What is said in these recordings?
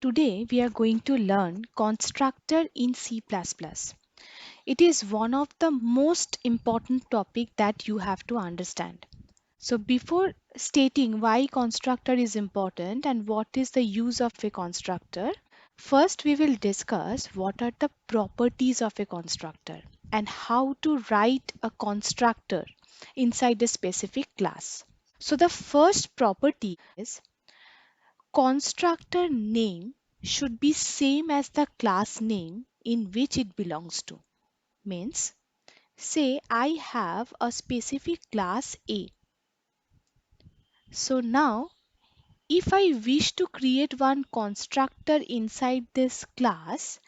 Today we are going to learn constructor in C++. It is one of the most important topic that you have to understand. So before stating why constructor is important and what is the use of a constructor, first we will discuss what are the properties of a constructor and how to write a constructor inside a specific class. So the first property is constructor name should be same as the class name in which it belongs to. Means, say I have a specific class A. So now, if I wish to create one constructor inside this class,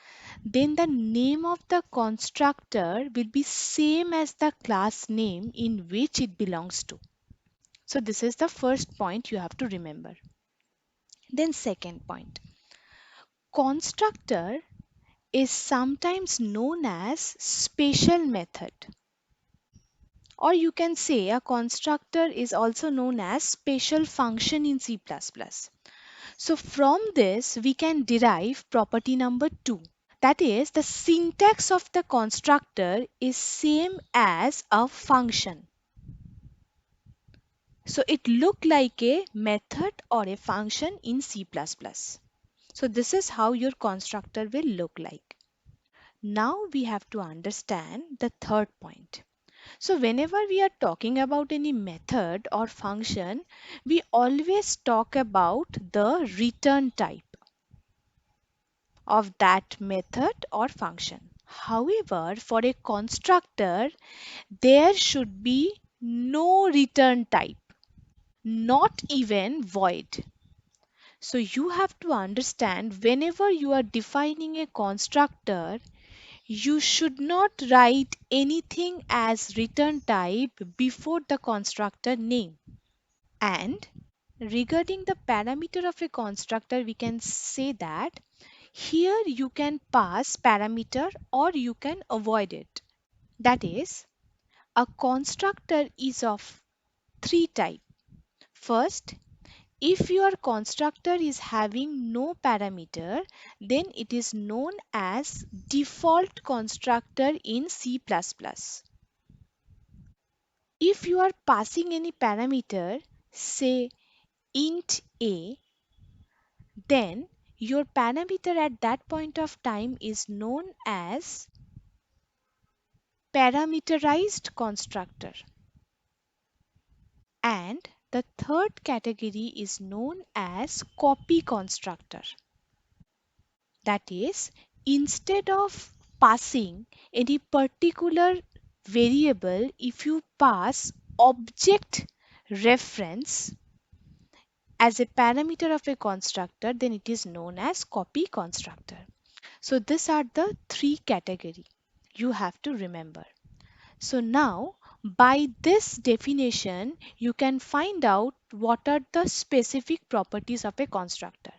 then the name of the constructor will be same as the class name in which it belongs to. So this is the first point you have to remember. Then second point, constructor is sometimes known as special method, or you can say a constructor is also known as special function in C++. So from this we can derive property number 2, that is the syntax of the constructor is same as a function. So it look like a method or a function in C++. So this is how your constructor will look like. Now we have to understand the third point. So whenever we are talking about any method or function, we always talk about the return type of that method or function. However, for a constructor, there should be no return type, not even void. So you have to understand whenever you are defining a constructor, you should not write anything as return type before the constructor name. And regarding the parameter of a constructor, we can say that here you can pass parameter or you can avoid it. That is, a constructor is of three types. First, if your constructor is having no parameter, then it is known as default constructor in C++. If you are passing any parameter, say int a, then your parameter at that point of time is known as parameterized constructor. And the third category is known as copy constructor. That is, instead of passing any particular variable, if you pass object reference as a parameter of a constructor, then it is known as copy constructor. So these are the three category you have to remember. So now by this definition, you can find out what are the specific properties of a constructor.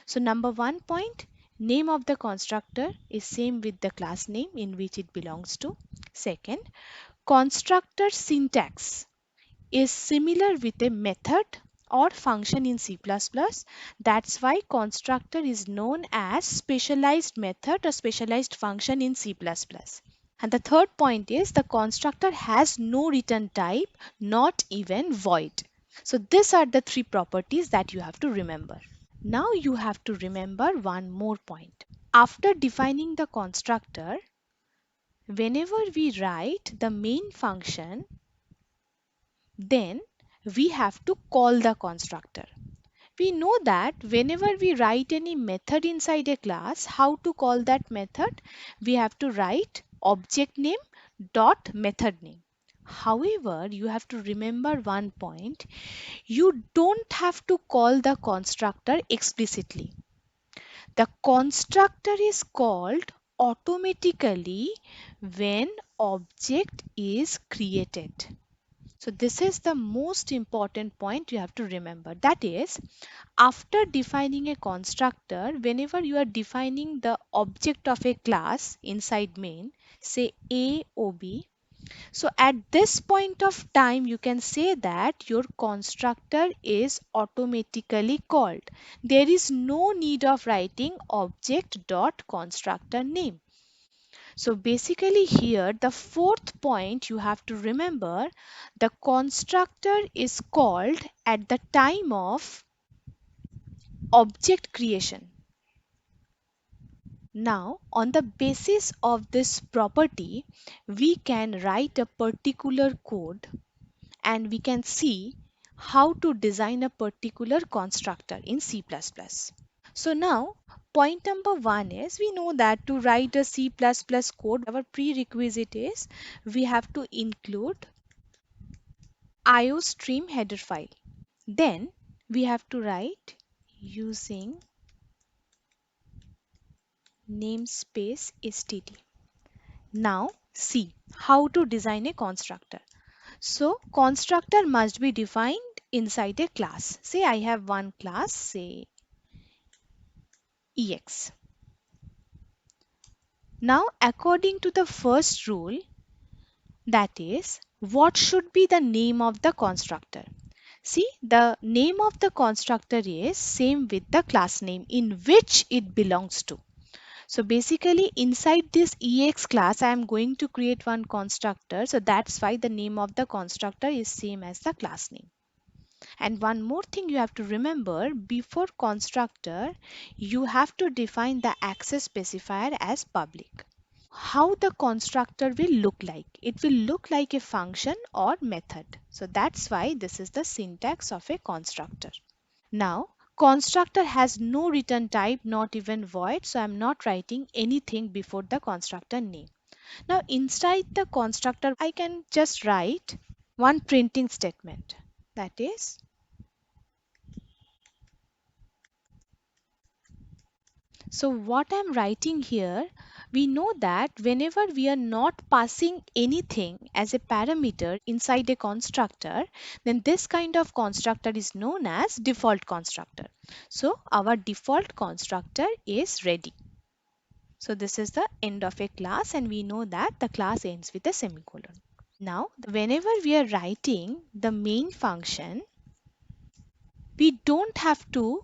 So number one point, name of the constructor is same with the class name in which it belongs to. Second, constructor syntax is similar with a method or function in C++. That's why constructor is known as specialized method or specialized function in C++. And the third point is the constructor has no return type, not even void. So these are the three properties that you have to remember. Now you have to remember one more point. After defining the constructor, whenever we write the main function, then we have to call the constructor. We know that whenever we write any method inside a class, how to call that method? We have to write object name dot method name. However, you have to remember one point. You don't have to call the constructor explicitly. The constructor is called automatically when object is created. So this is the most important point you have to remember. That is, after defining a constructor, whenever you are defining the object of a class inside main, say A, OB, So at this point of time, you can say that your constructor is automatically called. There is no need of writing object dot constructor name. So basically here, the fourth point you have to remember, the constructor is called at the time of object creation. Now, on the basis of this property, we can write a particular code and we can see how to design a particular constructor in C++. So now, point number one is we know that to write a C++ code, our prerequisite is we have to include IOStream header file. Then we have to write using namespace std. Now see how to design a constructor. So constructor must be defined inside a class. Say I have one class, say EX. Now according to the first rule, that is, what should be the name of the constructor? See, the name of the constructor is same with the class name in which it belongs to. So basically inside this EX class, I am going to create one constructor. So that's why the name of the constructor is same as the class name. And one more thing you have to remember, before constructor, you have to define the access specifier as public. How the constructor will look like? It will look like a function or method. So that's why this is the syntax of a constructor. Now, constructor has no return type, not even void. So I'm not writing anything before the constructor name. Now, inside the constructor, I can just write one printing statement. That is, so what I'm writing here, we know that whenever we are not passing anything as a parameter inside a constructor, then this kind of constructor is known as default constructor. So our default constructor is ready. So this is the end of a class and we know that the class ends with a semicolon. Now, whenever we are writing the main function, we don't have to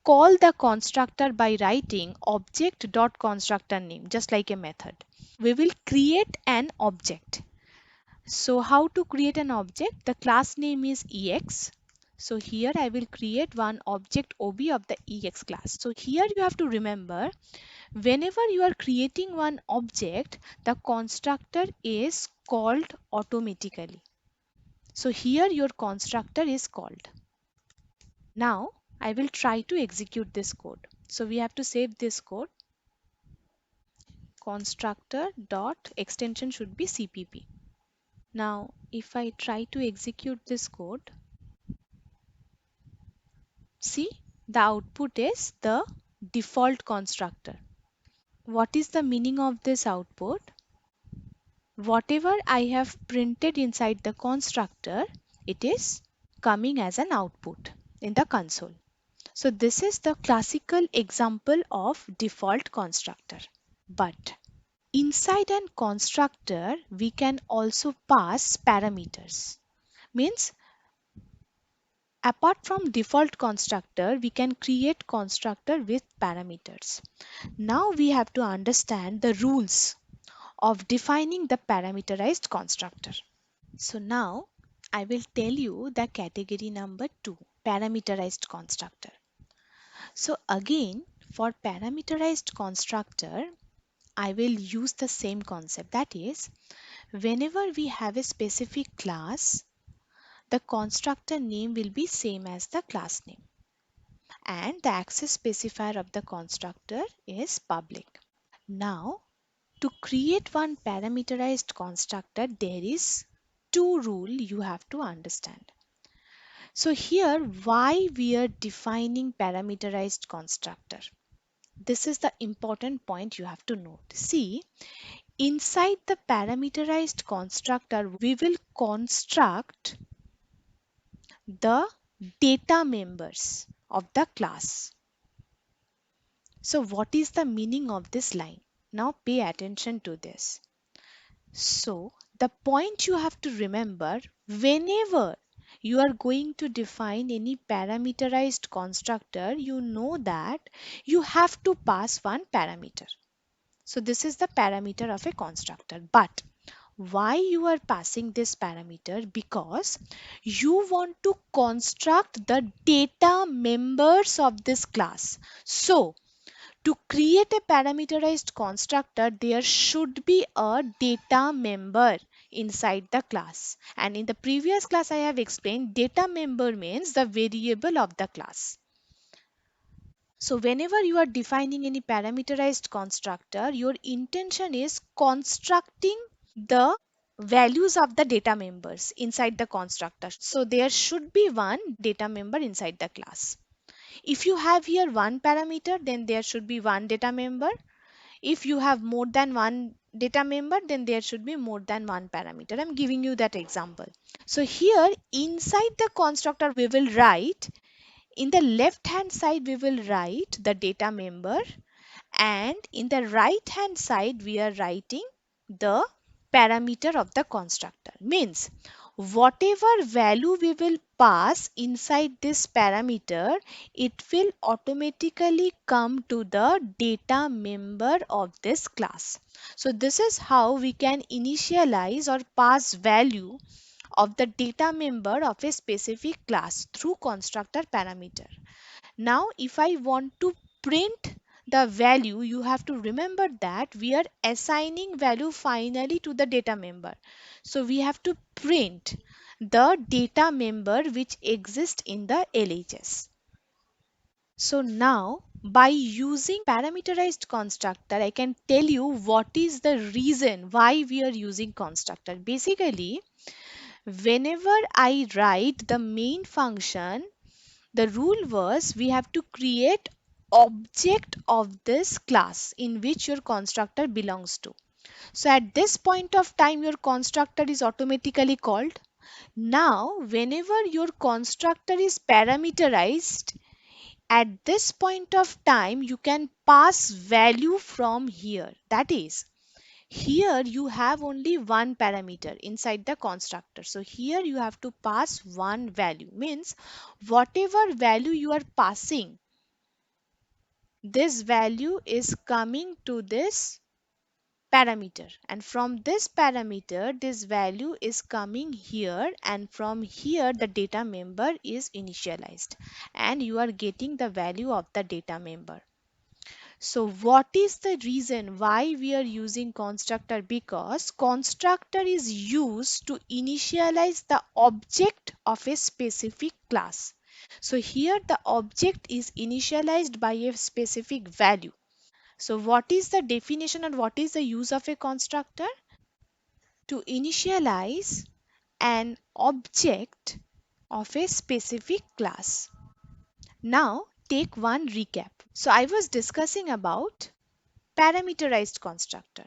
call the constructor by writing object.constructor name just like a method. We will create an object. So how to create an object? The class name is EX. So here I will create one object OB of the EX class. So here you have to remember, whenever you are creating one object, the constructor is called automatically. So here your constructor is called. Now I will try to execute this code. So we have to save this code. Constructor dot extension should be CPP. Now if I try to execute this code, see the output is the default constructor. What is the meaning of this output? Whatever I have printed inside the constructor, it is coming as an output in the console. So this is the classical example of default constructor. But inside an constructor, we can also pass parameters. Means apart from default constructor, we can create constructor with parameters. Now we have to understand the rules of defining the parameterized constructor. So now I will tell you the category number 2, parameterized constructor. So again, for parameterized constructor, I will use the same concept. That is, whenever we have a specific class, the constructor name will be same as the class name. And the access specifier of the constructor is public. Now, to create one parameterized constructor, there is two rules you have to understand. So here, why we are defining parameterized constructor? This is the important point you have to note. See, inside the parameterized constructor, we will construct the data members of the class. So what is the meaning of this line? Now pay attention to this. So The point you have to remember, whenever you are going to define any parameterized constructor, you know that you have to pass one parameter. So this is the parameter of a constructor. But why you are passing this parameter? Because you want to construct the data members of this class. So to create a parameterized constructor, there should be a data member inside the class. And in the previous class, I have explained data member means the variable of the class. So whenever you are defining any parameterized constructor, your intention is constructing the values of the data members inside the constructor. So there should be one data member inside the class. If you have here one parameter, then there should be one data member. If you have more than one data member, then there should be more than one parameter. I'm giving you that example. So here inside the constructor, we will write, in the left hand side, we will write the data member, and in the right hand side, we are writing the parameter of the constructor. Means whatever value we will pass inside this parameter, it will automatically come to the data member of this class. So this is how we can initialize or pass value of the data member of a specific class through constructor parameter. Now, if I want to print the value, you have to remember that we are assigning value finally to the data member. So we have to print the data member which exists in the LHS. So now by using parameterized constructor, I can tell you what is the reason why we are using constructor. Basically, whenever I write the main function, the rule was we have to create object of this class in which your constructor belongs to. So at this point of time, your constructor is automatically called. Now, whenever your constructor is parameterized, at this point of time, you can pass value from here. That is, here you have only one parameter inside the constructor. So here you have to pass one value. Means whatever value you are passing, this value is coming to this parameter, and from this parameter this value is coming here, and from here the data member is initialized and you are getting the value of the data member. So what is the reason why we are using constructor? Because constructor is used to initialize the object of a specific class. So here the object is initialized by a specific value. So what is the definition and what is the use of a constructor? To initialize an object of a specific class. Now take one recap. So I was discussing about parameterized constructor.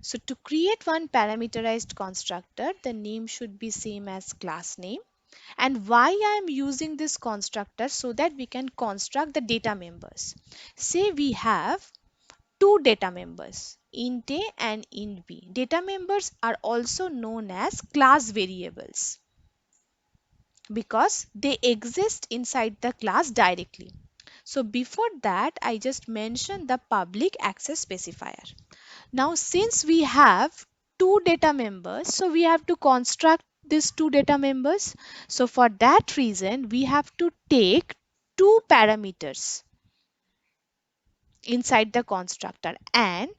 So to create one parameterized constructor, the name should be same as class name. And why I am using this constructor? So that we can construct the data members. Say we have two data members, int A and int B. Data members are also known as class variables because they exist inside the class directly. So before that, I just mentioned the public access specifier. Now, since we have two data members, so we have to construct these two data members. So for that reason, we have to take two parameters inside the constructor, and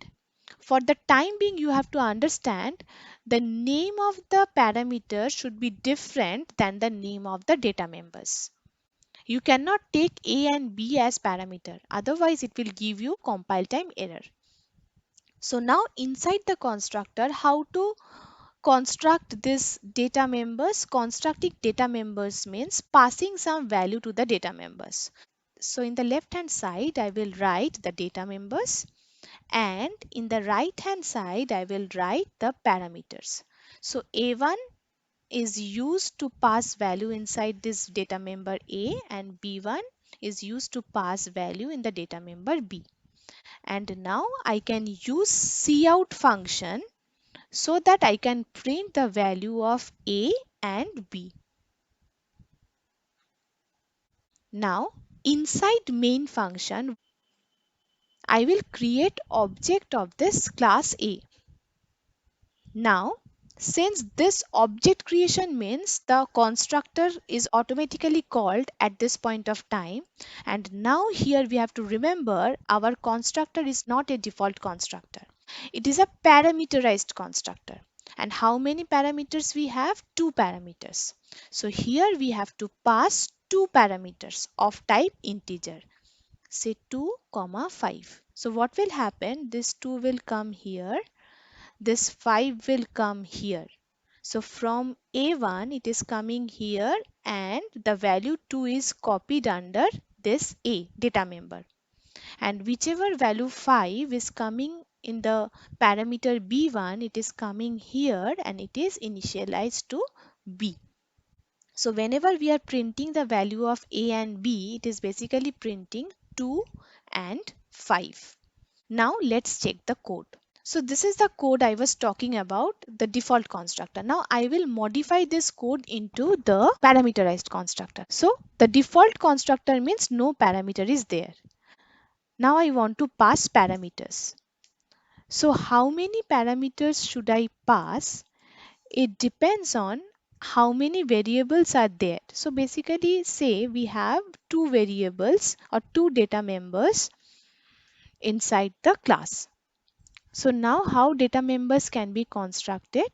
for the time being you have to understand the name of the parameter should be different than the name of the data members. You cannot take A and B as parameter, otherwise it will give you compile time error. So now inside the constructor, how to construct this data members? Constructing data members means passing some value to the data members. So in the left hand side, I will write the data members, and in the right hand side, I will write the parameters. So A1 is used to pass value inside this data member A, and B1 is used to pass value in the data member B. And now I can use cout function. so that I can print the value of A and B. Now, inside main function, I will create object of this class A. Now, since this object creation means the constructor is automatically called at this point of time, and now here we have to remember our constructor is not a default constructor. It is a parameterized constructor. And how many parameters we have? Two parameters. So here we have to pass two parameters of type integer. Say 2, comma 5. So what will happen? This 2 will come here, this 5 will come here. So from A1 it is coming here and the value 2 is copied under this A data member. And whichever value 5 is coming in the parameter B1, it is coming here and it is initialized to B. So whenever we are printing the value of A and B, it is basically printing 2 and 5. Now let's check the code. So this is the code I was talking about, the default constructor. Now I will modify this code into the parameterized constructor. So the default constructor means no parameter is there. Now I want to pass parameters. So how many parameters should I pass? It depends on how many variables are there. So basically say we have two variables or two data members inside the class. So now how data members can be constructed?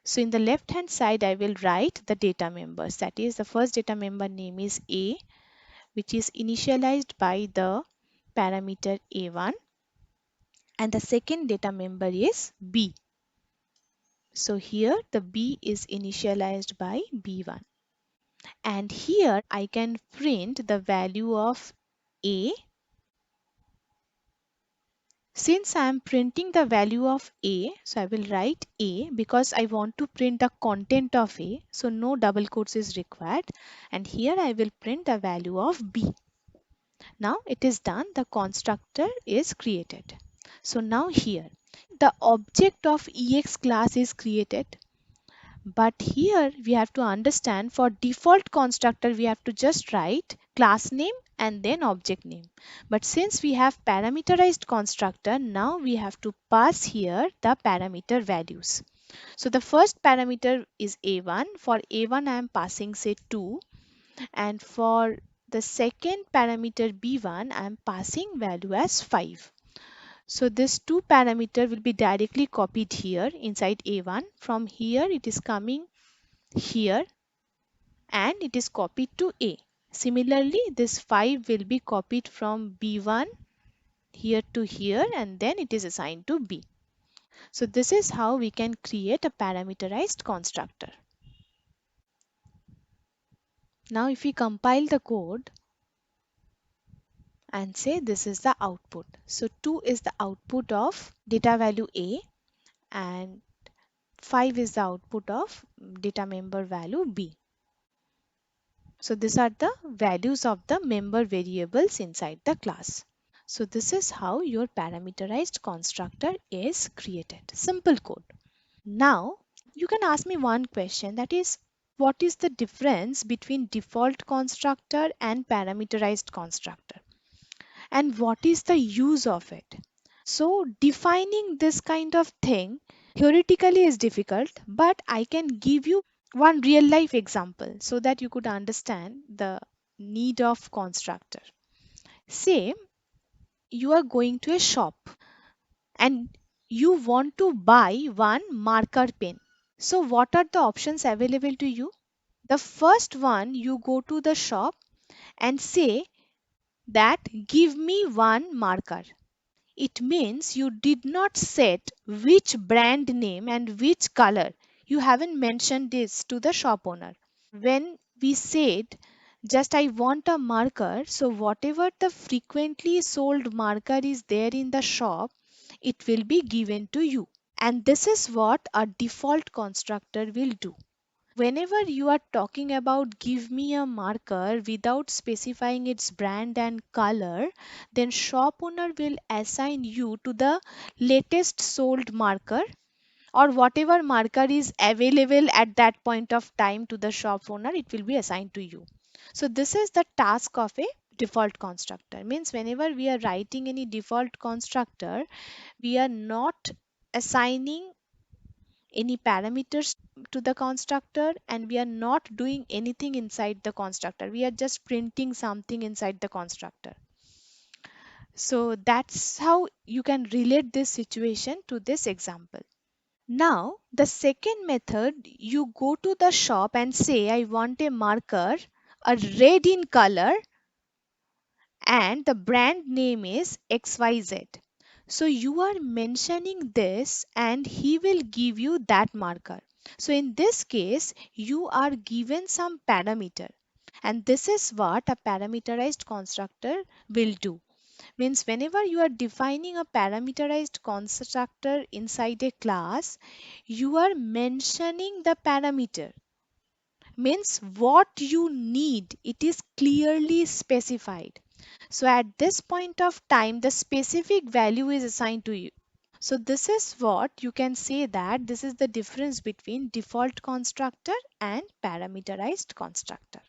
So in the left hand side, I will write the data members. That is, the first data member name is A, which is initialized by the parameter A1. And the second data member is B. So here the B is initialized by B1. And here I can print the value of A. Since I am printing the value of A, so I will write A because I want to print the content of A. So no double quotes is required. And here I will print the value of B. Now it is done. The constructor is created. So now here the object of EX class is created. But here we have to understand for default constructor we have to just write class name and then object name. But since we have parameterized constructor, now we have to pass here the parameter values. So the first parameter is A1. For A1 I am passing say 2, and for the second parameter B1 I am passing value as 5. So this two parameter will be directly copied here inside A1. From here it is coming here and it is copied to A. Similarly, this 5 will be copied from B1 here to here and then it is assigned to B. So this is how we can create a parameterized constructor. Now if we compile the code and say this is the output. So 2 is the output of data value A and 5 is the output of data member value B. So these are the values of the member variables inside the class. So this is how your parameterized constructor is created. Simple code. Now you can ask me one question, that is, what is the difference between default constructor and parameterized constructor? And what is the use of it? So defining this kind of thing theoretically is difficult, but I can give you one real life example so that you could understand the need of constructor. Say you are going to a shop and you want to buy one marker pen. So what are the options available to you? The first one, you go to the shop and say that give me one marker. It means you did not set which brand name and which color. You haven't mentioned this to the shop owner. When we said just I want a marker, so whatever the frequently sold marker is there in the shop, it will be given to you. And this is what a default constructor will do. Whenever you are talking about give me a marker without specifying its brand and color, then shop owner will assign you to the latest sold marker or whatever marker is available at that point of time to the shop owner, it will be assigned to you. So this is the task of a default constructor. Means whenever we are writing any default constructor, we are not assigning any parameters to the constructor, and we are not doing anything inside the constructor. We are just printing something inside the constructor. So that's how you can relate this situation to this example. Now, the second method, you go to the shop and say, I want a marker, a red in color, and the brand name is XYZ. So you are mentioning this and he will give you that marker. So in this case, you are given some parameter, and this is what a parameterized constructor will do. Means whenever you are defining a parameterized constructor inside a class, you are mentioning the parameter. Means what you need, it is clearly specified. So at this point of time, the specific value is assigned to you. So this is what you can say, that this is the difference between default constructor and parameterized constructor.